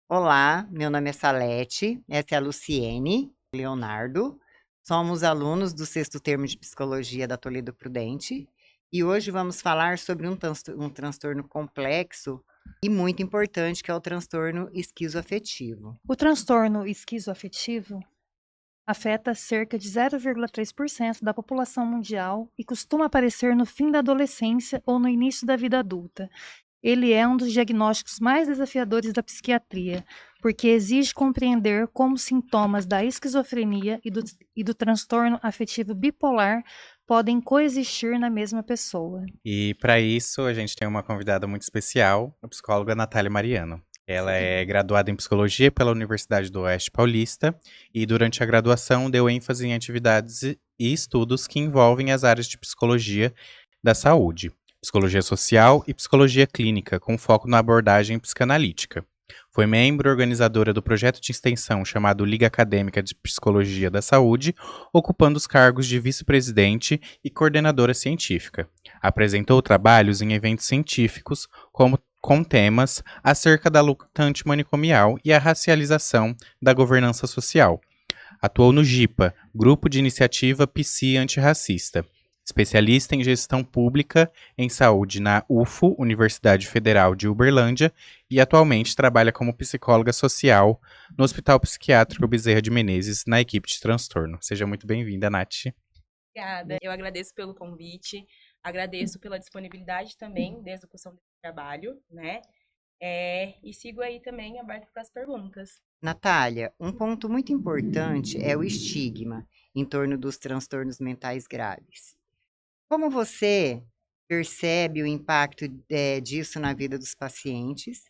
Olá, meu nome é Salete, essa é a Luciene, Leonardo. Somos alunos do sexto termo de Psicologia da Toledo Prudente e hoje vamos falar sobre um transtorno complexo e muito importante que é o transtorno esquizoafetivo. O transtorno esquizoafetivo afeta cerca de 0,3% da população mundial e costuma aparecer no fim da adolescência ou no início da vida adulta. Ele é um dos diagnósticos mais desafiadores da psiquiatria, porque exige compreender como sintomas da esquizofrenia e do transtorno afetivo bipolar podem coexistir na mesma pessoa. E para isso, a gente tem uma convidada muito especial, a psicóloga Natália Mariano. Ela é graduada em psicologia pela Universidade do Oeste Paulista e, durante a graduação, deu ênfase em atividades e estudos que envolvem as áreas de psicologia da saúde, psicologia social e psicologia clínica, com foco na abordagem psicanalítica. Foi membro organizadora do projeto de extensão chamado Liga Acadêmica de Psicologia da Saúde, ocupando os cargos de vice-presidente e coordenadora científica. Apresentou trabalhos em eventos científicos, como com temas acerca da luta antimanicomial e a racialização da governança social. Atuou no GIPA, Grupo de Iniciativa Psi Antirracista. Especialista em gestão pública em saúde na UFO, Universidade Federal de Uberlândia, e atualmente trabalha como psicóloga social no Hospital Psiquiátrico Bezerra de Menezes, na equipe de transtorno. Seja muito bem-vinda, Nath. Obrigada. Eu agradeço pelo convite, agradeço pela disponibilidade também da execução desse trabalho, né? E sigo aí também aberto para as perguntas. Natália, um ponto muito importante é o estigma em torno dos transtornos mentais graves. Como você percebe o impacto disso na vida dos pacientes?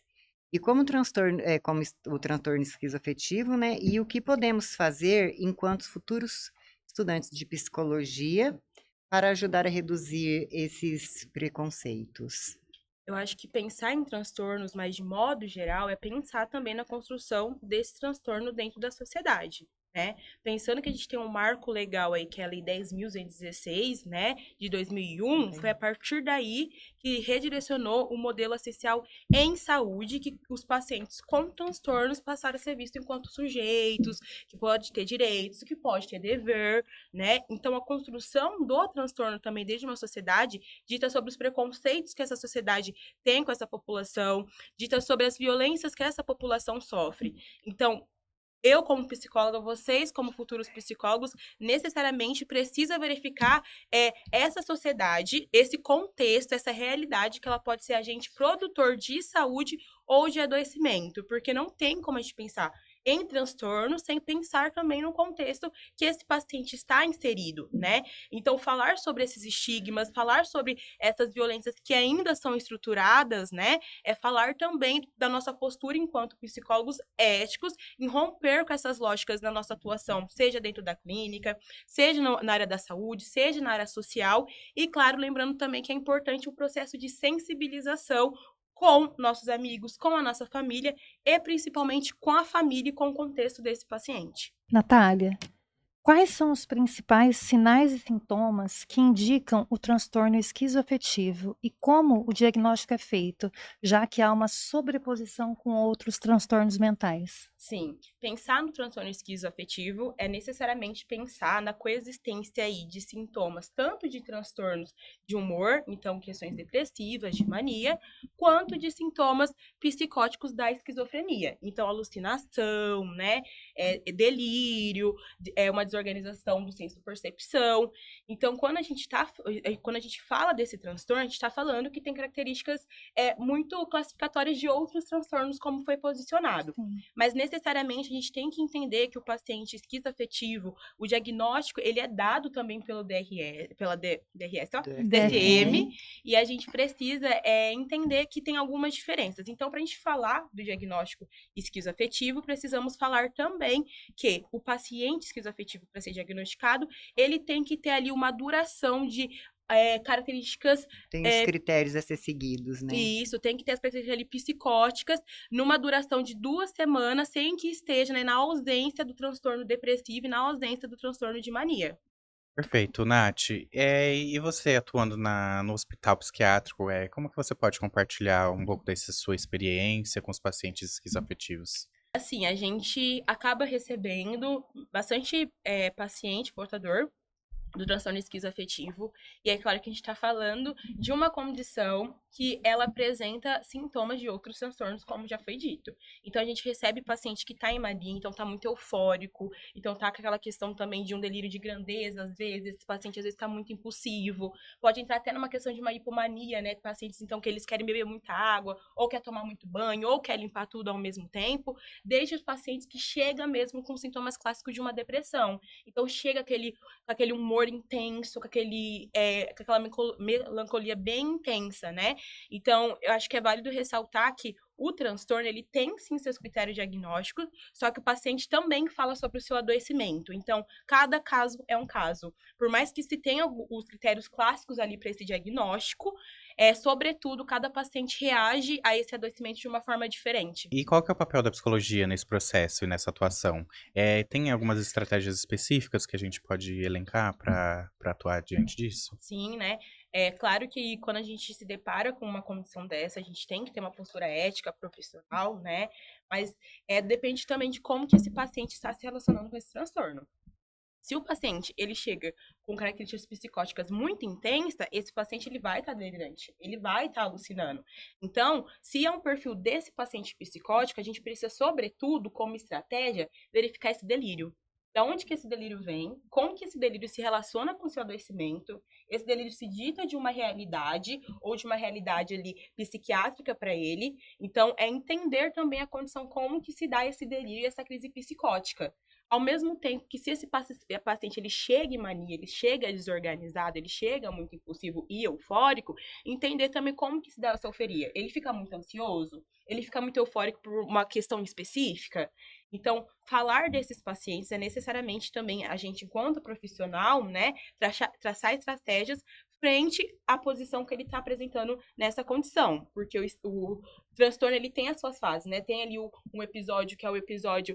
E como o transtorno esquizoafetivo, né? E o que podemos fazer enquanto futuros estudantes de psicologia para ajudar a reduzir esses preconceitos? Eu acho que pensar em transtornos, mas de modo geral, é pensar também na construção desse transtorno dentro da sociedade. Né? Pensando que a gente tem um marco legal aí, que é a Lei 10.216, né, de 2001, foi a partir daí que redirecionou o modelo assistencial em saúde, que os pacientes com transtornos passaram a ser vistos enquanto sujeitos, que pode ter direitos, que pode ter dever, né? Então, a construção do transtorno também desde uma sociedade dita sobre os preconceitos que essa sociedade tem com essa população, dita sobre as violências que essa população sofre. Então, eu, como psicóloga, vocês, como futuros psicólogos, necessariamente precisa verificar essa sociedade, esse contexto, essa realidade que ela pode ser agente produtor de saúde ou de adoecimento, porque não tem como a gente pensar em transtorno sem pensar também no contexto que esse paciente está inserido, né? Então, falar sobre esses estigmas, falar sobre essas violências que ainda são estruturadas, né? É falar também da nossa postura enquanto psicólogos éticos em romper com essas lógicas na nossa atuação, seja dentro da clínica, seja na área da saúde, seja na área social, e claro, lembrando também que é importante o processo de sensibilização com nossos amigos, com a nossa família e principalmente com a família e com o contexto desse paciente. Natália, quais são os principais sinais e sintomas que indicam o transtorno esquizoafetivo e como o diagnóstico é feito, já que há uma sobreposição com outros transtornos mentais? Sim, pensar no transtorno esquizoafetivo é necessariamente pensar na coexistência aí de sintomas, tanto de transtornos de humor, então questões depressivas, de mania, quanto de sintomas psicóticos da esquizofrenia. Então, alucinação, né, delírio, é uma desorganização do senso de percepção. Então, quando a gente fala desse transtorno, a gente está falando que tem características muito classificatórias de outros transtornos, como foi posicionado. Sim. Mas necessariamente a gente tem que entender que o paciente esquizoafetivo, o diagnóstico, ele é dado também pelo DSM, e a gente precisa entender que tem algumas diferenças. Então, para a gente falar do diagnóstico esquizoafetivo, precisamos falar também que o paciente esquizoafetivo, para ser diagnosticado, ele tem que ter ali uma duração de características. Tem os critérios a ser seguidos, né? Isso, tem que ter as características ali psicóticas numa duração de 2 semanas, sem que esteja, né, na ausência do transtorno depressivo e na ausência do transtorno de mania. Perfeito, Nath. E você atuando no hospital psiquiátrico, como que você pode compartilhar um pouco dessa sua experiência com os pacientes esquizoafetivos? Assim, a gente acaba recebendo bastante paciente portador do transtorno esquizoafetivo. E é claro que a gente está falando de uma condição que ela apresenta sintomas de outros transtornos, como já foi dito. Então a gente recebe paciente que está em mania, então está muito eufórico, então tá com aquela questão também de um delírio de grandeza, às vezes, esse paciente às vezes está muito impulsivo, pode entrar até numa questão de uma hipomania, né? Pacientes então que eles querem beber muita água, ou quer tomar muito banho, ou quer limpar tudo ao mesmo tempo, desde os pacientes que chegam mesmo com sintomas clássicos de uma depressão. Então chega com aquele humor intenso, com aquela melancolia bem intensa, né? Então, eu acho que é válido ressaltar que o transtorno, ele tem sim seus critérios diagnósticos, só que o paciente também fala sobre o seu adoecimento. Então, cada caso é um caso. Por mais que se tenha os critérios clássicos ali para esse diagnóstico, sobretudo, cada paciente reage a esse adoecimento de uma forma diferente. E qual que é o papel da psicologia nesse processo e nessa atuação? Tem algumas estratégias específicas que a gente pode elencar para atuar diante disso? Sim, né? É claro que quando a gente se depara com uma condição dessa, a gente tem que ter uma postura ética, profissional, né? Mas depende também de como que esse paciente está se relacionando com esse transtorno. Se o paciente ele chega com características psicóticas muito intensas, esse paciente ele vai estar delirante, ele vai estar alucinando. Então, se é um perfil desse paciente psicótico, a gente precisa, sobretudo, como estratégia, verificar esse delírio. Da onde que esse delírio vem, como que esse delírio se relaciona com o seu adoecimento, esse delírio se dita de uma realidade ou de uma realidade ali psiquiátrica para ele. Então, é entender também a condição como que se dá esse delírio e essa crise psicótica. Ao mesmo tempo que se esse paciente ele chega em mania, ele chega desorganizado, ele chega muito impulsivo e eufórico, entender também como que se dá essa euforia. Ele fica muito ansioso? Ele fica muito eufórico por uma questão específica? Então, falar desses pacientes é necessariamente também a gente, enquanto profissional, né, traçar estratégias frente à posição que ele está apresentando nessa condição, porque o transtorno ele tem as suas fases, né? Tem ali um episódio que é o episódio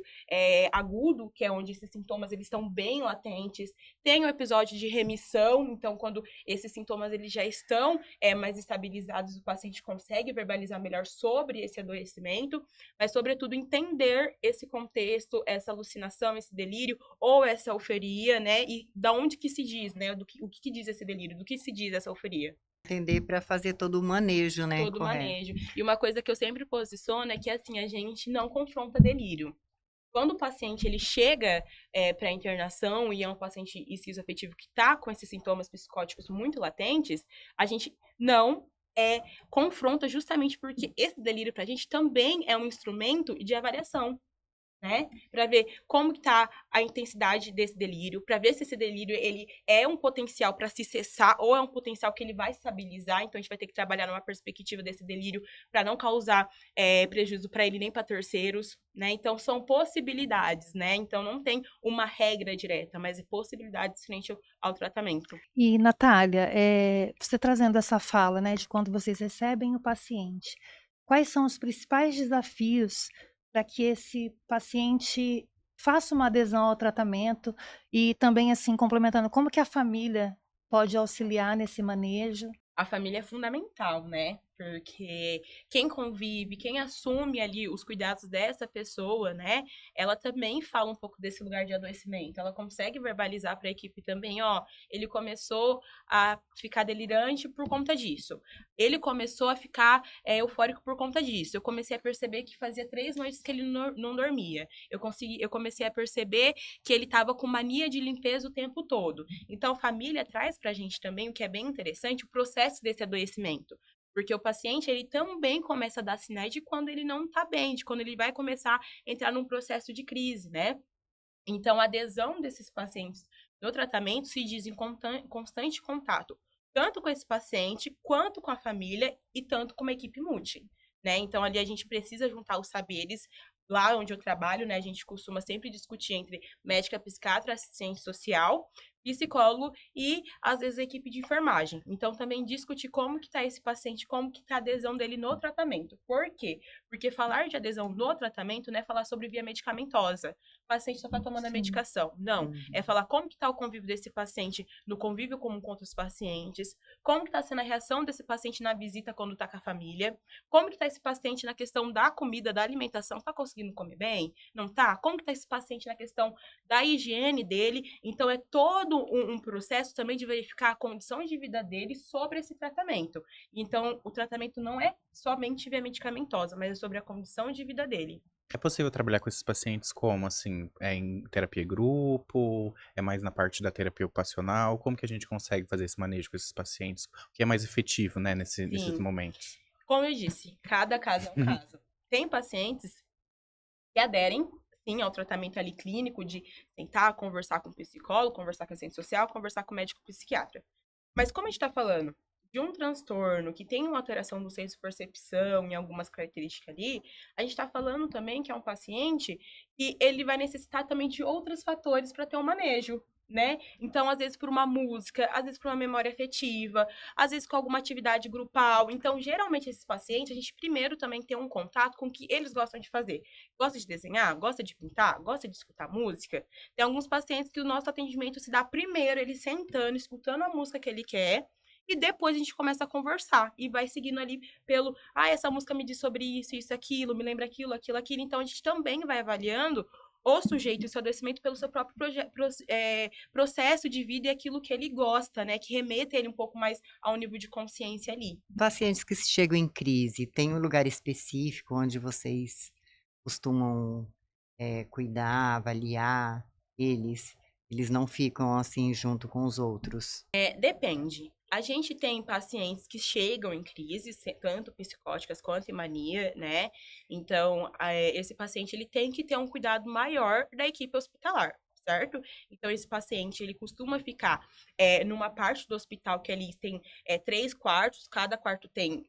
agudo, que é onde esses sintomas eles estão bem latentes. Tem o episódio de remissão, então quando esses sintomas eles já estão mais estabilizados, o paciente consegue verbalizar melhor sobre esse adoecimento, mas sobretudo entender esse contexto, essa alucinação, esse delírio ou essa euforia, né? E da onde que se diz, né? O que diz esse delírio, do que se diz essa euforia. Entender para fazer todo o manejo, né? Todo o Correto. manejo. E uma coisa que eu sempre posiciono é que, assim, a gente não confronta delírio. Quando o paciente ele chega para a internação e é um paciente esquizoafetivo que está com esses sintomas psicóticos muito latentes, a gente não confronta justamente porque esse delírio para a gente também é um instrumento de avaliação, né? Para ver como que tá a intensidade desse delírio, para ver se esse delírio ele é um potencial para se cessar ou é um potencial que ele vai estabilizar. Então a gente vai ter que trabalhar numa perspectiva desse delírio para não causar prejuízo para ele nem para terceiros, né? Então são possibilidades, né? Então não tem uma regra direta, mas é possibilidades frente ao tratamento. E, Natália, você trazendo essa fala, né, de quando vocês recebem o paciente, quais são os principais desafios para que esse paciente faça uma adesão ao tratamento e também, assim, complementando, como que a família pode auxiliar nesse manejo? A família é fundamental, né? Porque quem convive, quem assume ali os cuidados dessa pessoa, né? Ela também fala um pouco desse lugar de adoecimento. Ela consegue verbalizar para a equipe também, ó, ele começou a ficar delirante por conta disso. Ele começou a ficar eufórico por conta disso. Eu comecei a perceber que fazia 3 noites que ele não dormia. Eu comecei a perceber que ele estava com mania de limpeza o tempo todo. Então, a família traz para a gente também, o que é bem interessante, o processo desse adoecimento. Porque o paciente, ele também começa a dar sinais de quando ele não está bem, de quando ele vai começar a entrar num processo de crise, né? Então, a adesão desses pacientes no tratamento se diz em constante contato, tanto com esse paciente, quanto com a família e tanto com uma equipe multi, né? Então, ali a gente precisa juntar os saberes. Lá onde eu trabalho, né, a gente costuma sempre discutir entre médica, psiquiatra, assistente social, psicólogo e, às vezes, a equipe de enfermagem. Então, também discutir como que está esse paciente, como que está a adesão dele no tratamento. Por quê? Porque falar de adesão no tratamento não é falar sobre via medicamentosa. O paciente só está tomando a Sim. medicação. Não. É falar como que está o convívio desse paciente no convívio comum com outros pacientes, como que está sendo a reação desse paciente na visita quando está com a família, como que está esse paciente na questão da comida, da alimentação, está conseguindo comer bem? Não está? Como que está esse paciente na questão da higiene dele? Então, é todo um processo também de verificar a condição de vida dele sobre esse tratamento. Então, o tratamento não é somente via medicamentosa, mas é sobre a condição de vida dele. É possível trabalhar com esses pacientes como, assim, em terapia grupo? É mais na parte da terapia ocupacional? Como que a gente consegue fazer esse manejo com esses pacientes? O que é mais efetivo, né, nesses Sim. momentos? Como eu disse, cada caso é um caso. Tem pacientes que aderem, sim, ao tratamento ali clínico de tentar conversar com o psicólogo, conversar com a assistente social, conversar com o médico psiquiatra. Mas como a gente está falando de um transtorno que tem uma alteração do senso-percepção e algumas características ali, a gente está falando também que é um paciente que ele vai necessitar também de outros fatores para ter um manejo, né? Então, às vezes por uma música, às vezes por uma memória afetiva, às vezes com alguma atividade grupal. Então, geralmente esses pacientes, a gente primeiro também tem um contato com o que eles gostam de fazer. Gosta de desenhar? Gosta de pintar? Gosta de escutar música? Tem alguns pacientes que o nosso atendimento se dá primeiro, ele sentando, escutando a música que ele quer, e depois a gente começa a conversar e vai seguindo ali pelo, essa música me diz sobre isso, aquilo, me lembra aquilo, aquilo, aquilo. Então a gente também vai avaliando o sujeito e o seu adoecimento pelo seu próprio processo de vida e aquilo que ele gosta, né? Que remeta ele um pouco mais ao nível de consciência ali. Pacientes que chegam em crise, tem um lugar específico onde vocês costumam cuidar, avaliar eles? Eles não ficam assim junto com os outros? Depende. A gente tem pacientes que chegam em crise, tanto psicóticas quanto em mania, né? Então, esse paciente ele tem que ter um cuidado maior da equipe hospitalar, certo? Então, esse paciente ele costuma ficar numa parte do hospital que ali tem 3 quartos, cada quarto tem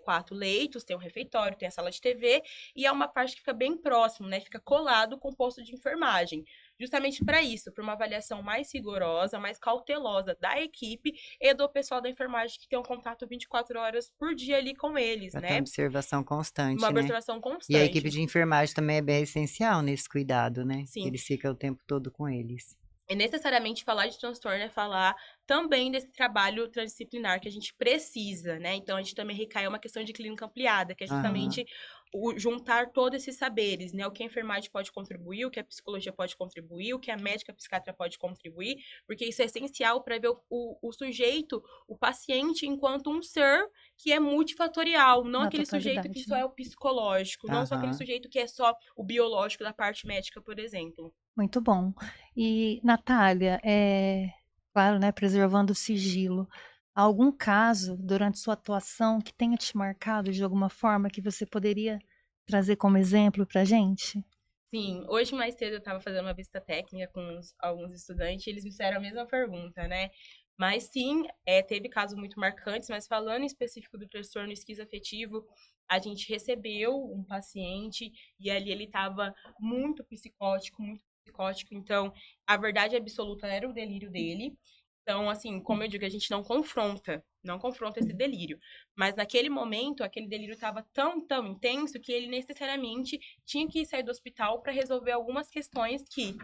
4 leitos, tem um refeitório, tem a sala de TV, e é uma parte que fica bem próximo, né? Fica colado com o posto de enfermagem. Justamente para isso, para uma avaliação mais rigorosa, mais cautelosa da equipe e do pessoal da enfermagem que tem um contato 24 horas por dia ali com eles, Para ter uma né? observação constante, Uma né? observação E a equipe constante. de enfermagem também é bem essencial nesse cuidado, né? Sim. Eles ficam o tempo todo com eles. E necessariamente falar de transtorno é falar também desse trabalho transdisciplinar que a gente precisa, né? Então a gente também recai uma questão de clínica ampliada, que é justamente juntar todos esses saberes, né? O que a enfermagem pode contribuir, o que a psicologia pode contribuir, o que a médica a psiquiatra pode contribuir, porque isso é essencial para ver o sujeito, o paciente, enquanto um ser que é multifatorial, não Na aquele sujeito que totalidade, só né? é o psicológico, não só aquele sujeito que é só o biológico da parte médica, por exemplo. Muito bom. E, Natália, claro, né, preservando o sigilo, algum caso durante sua atuação que tenha te marcado de alguma forma que você poderia trazer como exemplo para gente? Sim, hoje mais cedo eu estava fazendo uma visita técnica com alguns estudantes e eles me fizeram a mesma pergunta, né? Mas sim, teve casos muito marcantes, mas falando em específico do transtorno esquizoafetivo, a gente recebeu um paciente e ali ele estava muito psicótico, então a verdade absoluta era o delírio dele. Então, assim, como eu digo, a gente não confronta esse delírio. Mas naquele momento, aquele delírio estava tão intenso que ele necessariamente tinha que sair do hospital para resolver algumas questões que,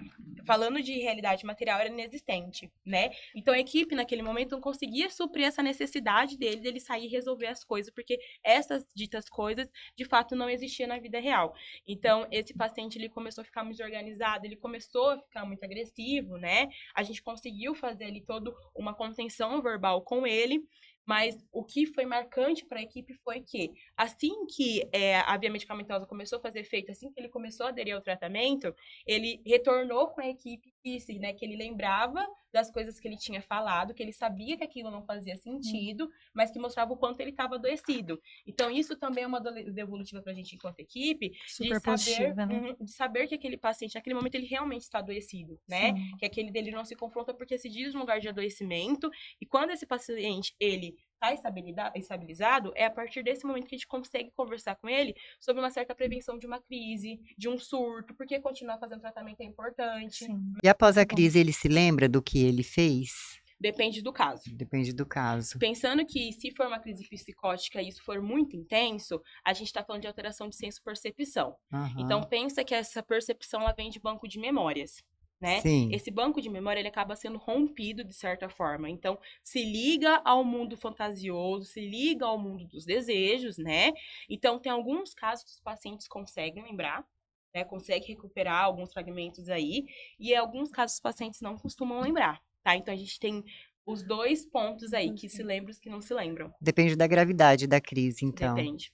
falando de realidade material, era inexistente, né? Então a equipe naquele momento não conseguia suprir essa necessidade dele sair e resolver as coisas, porque essas ditas coisas, de fato, não existiam na vida real. Então, esse paciente, ele começou a ficar muito desorganizado, ele começou a ficar muito agressivo, né? A gente conseguiu fazer ali toda uma contenção verbal com ele, mas o que foi marcante para a equipe foi que, assim que a via medicamentosa começou a fazer efeito, assim que ele começou a aderir ao tratamento, ele retornou com a equipe né, que ele lembrava das coisas que ele tinha falado, que ele sabia que aquilo não fazia sentido, mas que mostrava o quanto ele estava adoecido. Então, isso também é uma devolutiva para a gente enquanto equipe, Super positiva, né? de saber que aquele paciente, naquele momento, ele realmente está adoecido, né? Sim. Que aquele dele não se confronta porque se diz um lugar de adoecimento, e quando esse paciente, ele está estabilizado, é a partir desse momento que a gente consegue conversar com ele sobre uma certa prevenção de uma crise, de um surto, porque continuar fazendo tratamento é importante. Sim. E após a Tá bom. crise, ele se lembra do que ele fez? Depende do caso. Depende do caso. Pensando que se for uma crise psicótica e isso for muito intenso, a gente está falando de alteração de senso-percepção. Aham. Então, pensa que essa percepção ela vem de banco de memórias, né? Sim. Esse banco de memória ele acaba sendo rompido de certa forma. Então, se liga ao mundo fantasioso, se liga ao mundo dos desejos, né? Então, tem alguns casos que os pacientes conseguem lembrar, né? Conseguem recuperar alguns fragmentos aí, e em alguns casos os pacientes não costumam lembrar, tá? Então, a gente tem os dois pontos aí, que se lembram e os que não se lembram. Depende da gravidade da crise, então. Depende.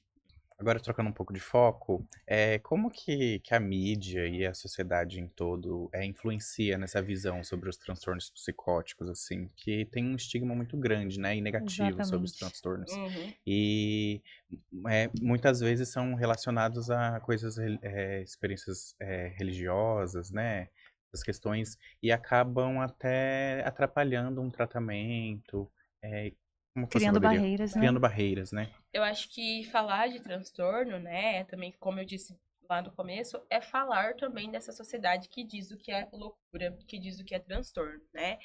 Agora, trocando um pouco de foco, como que a mídia e a sociedade em todo influencia nessa visão sobre os transtornos psicóticos, assim, que tem um estigma muito grande, né, e negativo sobre os Exatamente. transtornos. Uhum. E muitas vezes são relacionados a coisas, experiências religiosas, né, essas questões, e acabam até atrapalhando um tratamento, como que você Criando poderia... barreiras, né? Criando barreiras, né? Eu acho que falar de transtorno, né, também, como eu disse lá no começo, é falar também dessa sociedade que diz o que é loucura, que diz o que é transtorno, né?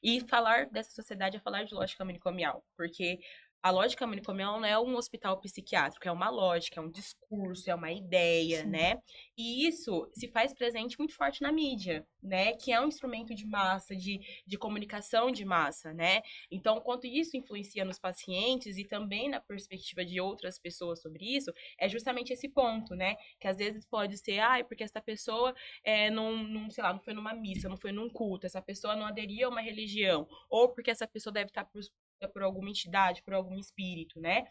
E falar dessa sociedade é falar de lógica manicomial, porque a lógica manicomial não é um hospital psiquiátrico, é uma lógica, é um discurso, é uma ideia, Sim. né? E isso se faz presente muito forte na mídia, né? Que é um instrumento de massa, de comunicação de massa, né? Então, quanto isso influencia nos pacientes e também na perspectiva de outras pessoas sobre isso, é justamente esse ponto, né? Que às vezes pode ser, porque essa pessoa sei lá, não foi numa missa, não foi num culto, essa pessoa não aderia a uma religião, ou porque essa pessoa deve estar por alguma entidade, por algum espírito, né?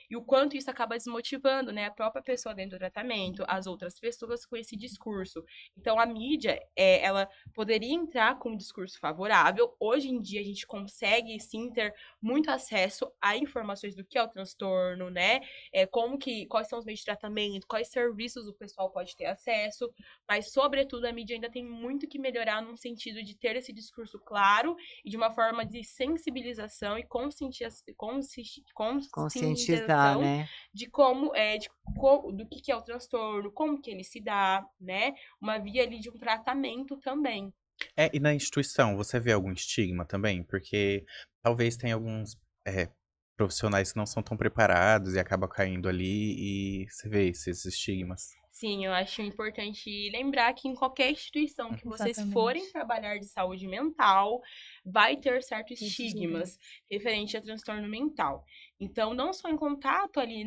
E o quanto isso acaba desmotivando, né? A própria pessoa dentro do tratamento, as outras pessoas com esse discurso. Então, a mídia, ela poderia entrar com um discurso favorável. Hoje em dia, a gente consegue, sim, ter muito acesso a informações do que é o transtorno, né? Quais são os meios de tratamento, quais serviços o pessoal pode ter acesso. Mas, sobretudo, a mídia ainda tem muito que melhorar no sentido de ter esse discurso claro e de uma forma de sensibilização e Conscientizar, né? de do que é o transtorno, como que ele se dá, né? Uma via ali de um tratamento também. E na instituição, você vê algum estigma também? Porque talvez tenha alguns profissionais que não são tão preparados e acabam caindo ali e você vê esses estigmas. Sim, eu acho importante lembrar que em qualquer instituição que vocês Exatamente. forem trabalhar de saúde mental, vai ter certos Esses estigmas referente a transtorno mental. Então, não só em contato ali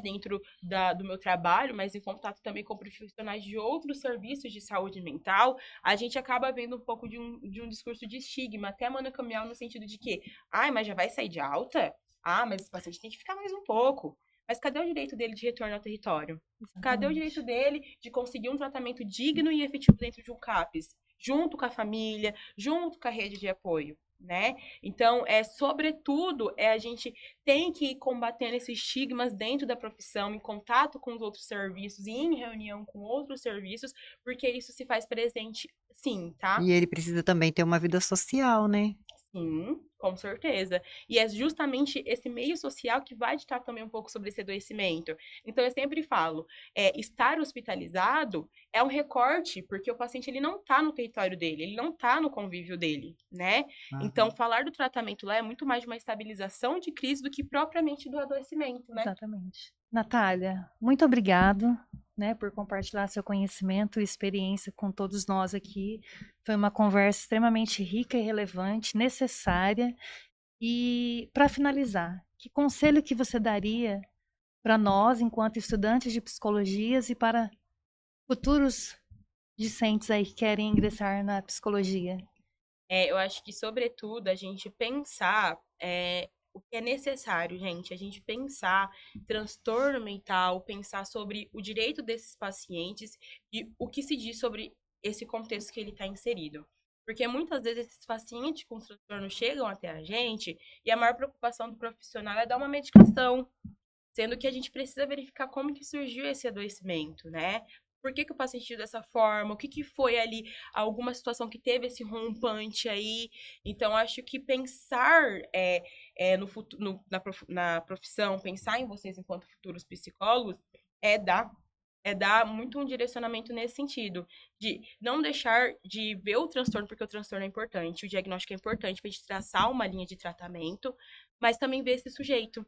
dentro do meu trabalho, mas em contato também com profissionais de outros serviços de saúde mental, a gente acaba vendo um pouco de um discurso de estigma, até manicomial, no sentido de que, mas já vai sair de alta? Mas esse paciente tem que ficar mais um pouco. Mas cadê o direito dele de retorno ao território? Cadê o direito dele de conseguir um tratamento digno e efetivo dentro de um CAPS? Junto com a família, junto com a rede de apoio, né? Então, sobretudo, a gente tem que ir combatendo esses estigmas dentro da profissão, em contato com os outros serviços e em reunião com outros serviços, porque isso se faz presente, sim, tá? E ele precisa também ter uma vida social, né? Sim, com certeza. E é justamente esse meio social que vai ditar também um pouco sobre esse adoecimento. Então, eu sempre falo, estar hospitalizado é um recorte, porque o paciente ele não está no território dele, ele não está no convívio dele, né? Então, falar do tratamento lá é muito mais de uma estabilização de crise do que propriamente do adoecimento, né? Exatamente. Natália, muito obrigado, né, por compartilhar seu conhecimento e experiência com todos nós aqui. Foi uma conversa extremamente rica e relevante, necessária. E, para finalizar, que conselho que você daria para nós, enquanto estudantes de psicologias, e para futuros discentes aí que querem ingressar na psicologia? Eu acho que, sobretudo, a gente pensar o que é necessário, gente, a gente pensar transtorno mental, pensar sobre o direito desses pacientes e o que se diz sobre esse contexto que ele está inserido. Porque muitas vezes esses pacientes com transtorno chegam até a gente e a maior preocupação do profissional é dar uma medicação, sendo que a gente precisa verificar como que surgiu esse adoecimento, né? por que que o paciente agiu dessa forma, o que que foi ali, alguma situação que teve esse rompante aí. Então, acho que pensar no futuro, na profissão, pensar em vocês enquanto futuros psicólogos, é dar muito um direcionamento nesse sentido, de não deixar de ver o transtorno, porque o transtorno é importante, o diagnóstico é importante para a gente traçar uma linha de tratamento, mas também ver esse sujeito,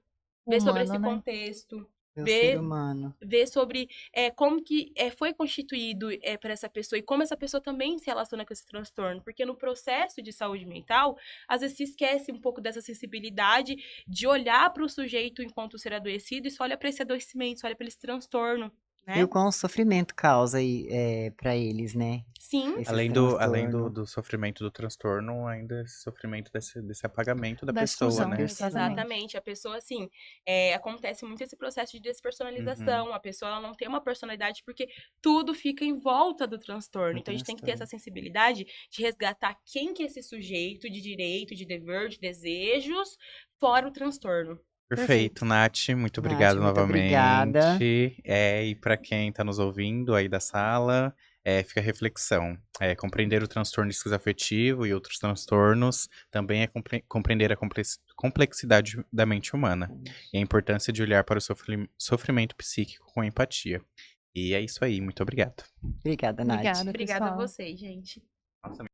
ver sobre esse Humano, né? contexto, O ser ver, humano. ver sobre como que foi constituído para essa pessoa e como essa pessoa também se relaciona com esse transtorno, porque no processo de saúde mental, às vezes se esquece um pouco dessa sensibilidade de olhar para o sujeito enquanto ser adoecido e só olha para esse adoecimento, só olha para esse transtorno, E né? o quão sofrimento causa aí, para eles, né? Sim, Esses Além transtornos. do sofrimento do transtorno, ainda esse sofrimento desse apagamento da Da pessoa, exclusão, né? exatamente. A pessoa, assim, acontece muito esse processo de Uhum. despersonalização. A pessoa ela não tem uma personalidade porque tudo fica em volta do transtorno. Do Então, a gente tem que ter essa transtorno. sensibilidade de resgatar quem que é esse sujeito de direito, de dever, de desejos, fora o transtorno. Perfeito, Nath. Muito Nath, obrigado muito obrigada. novamente. E para quem está nos ouvindo aí da sala, fica a reflexão. Compreender o transtorno esquizoafetivo e outros transtornos também é compreender a complexidade da mente humana e a importância de olhar para o sofrimento psíquico com empatia. E é isso aí. Muito obrigado. Obrigada, Nath. Obrigada, Obrigada a pessoal. vocês, gente. Nossa,